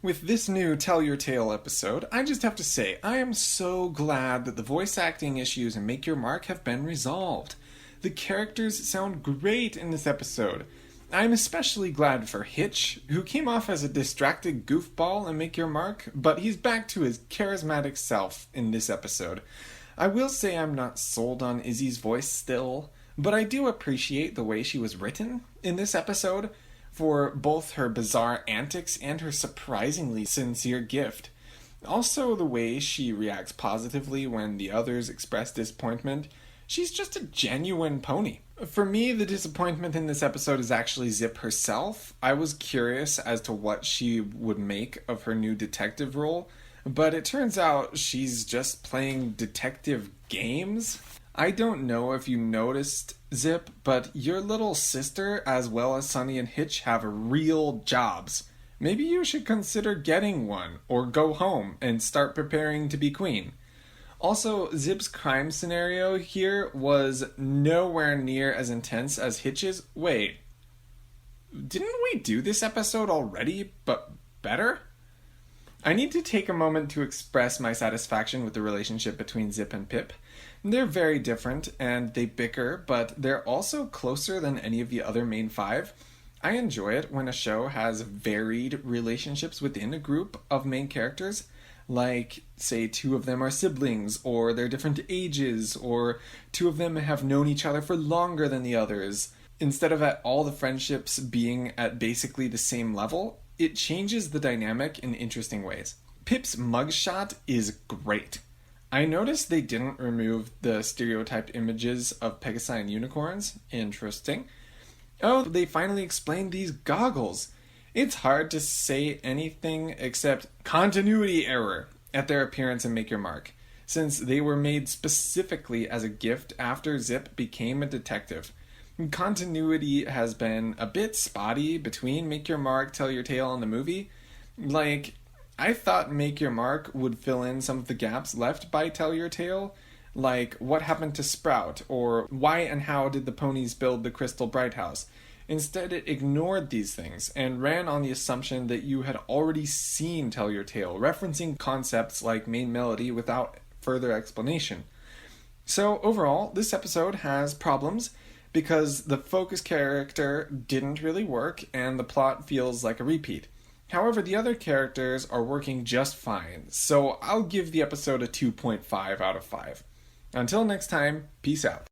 With this new Tell Your Tale episode, I just have to say, I am so glad that the voice acting issues in Make Your Mark have been resolved. The characters sound great in this episode. I'm especially glad for Hitch, who came off as a distracted goofball in Make Your Mark, but he's back to his charismatic self in this episode. I will say I'm not sold on Izzy's voice still, but I do appreciate the way she was written in this episode, for both her bizarre antics and her surprisingly sincere gift. Also, the way she reacts positively when the others express disappointment. She's just a genuine pony. For me, the disappointment in this episode is actually Zip herself. I was curious as to what she would make of her new detective role, but it turns out she's just playing detective games. I don't know if you noticed, Zip, but your little sister, as well as Sunny and Hitch, have real jobs. Maybe you should consider getting one, or go home and start preparing to be queen. Also, Zip's crime scenario here was nowhere near as intense as Hitch's. Wait, didn't we do this episode already, but better? I need to take a moment to express my satisfaction with the relationship between Zip and Pip. They're very different, and they bicker, but they're also closer than any of the other main five. I enjoy it when a show has varied relationships within a group of main characters, like, say, two of them are siblings, or they're different ages, or two of them have known each other for longer than the others. Instead of all the friendships being at basically the same level, it changes the dynamic in interesting ways. Pip's mugshot is great. I noticed they didn't remove the stereotyped images of Pegasi and unicorns. Interesting. Oh, they finally explained these goggles. It's hard to say anything except continuity error at their appearance in Make Your Mark, since they were made specifically as a gift after Zip became a detective. Continuity has been a bit spotty between Make Your Mark, Tell Your Tale, and the movie. Like, I thought Make Your Mark would fill in some of the gaps left by Tell Your Tale, like what happened to Sprout, or why and how did the ponies build the Crystal Bright House. Instead, it ignored these things and ran on the assumption that you had already seen Tell Your Tale, referencing concepts like main melody without further explanation. So overall, this episode has problems because the focus character didn't really work and the plot feels like a repeat. However, the other characters are working just fine, so I'll give the episode a 2.5 out of 5. Until next time, peace out.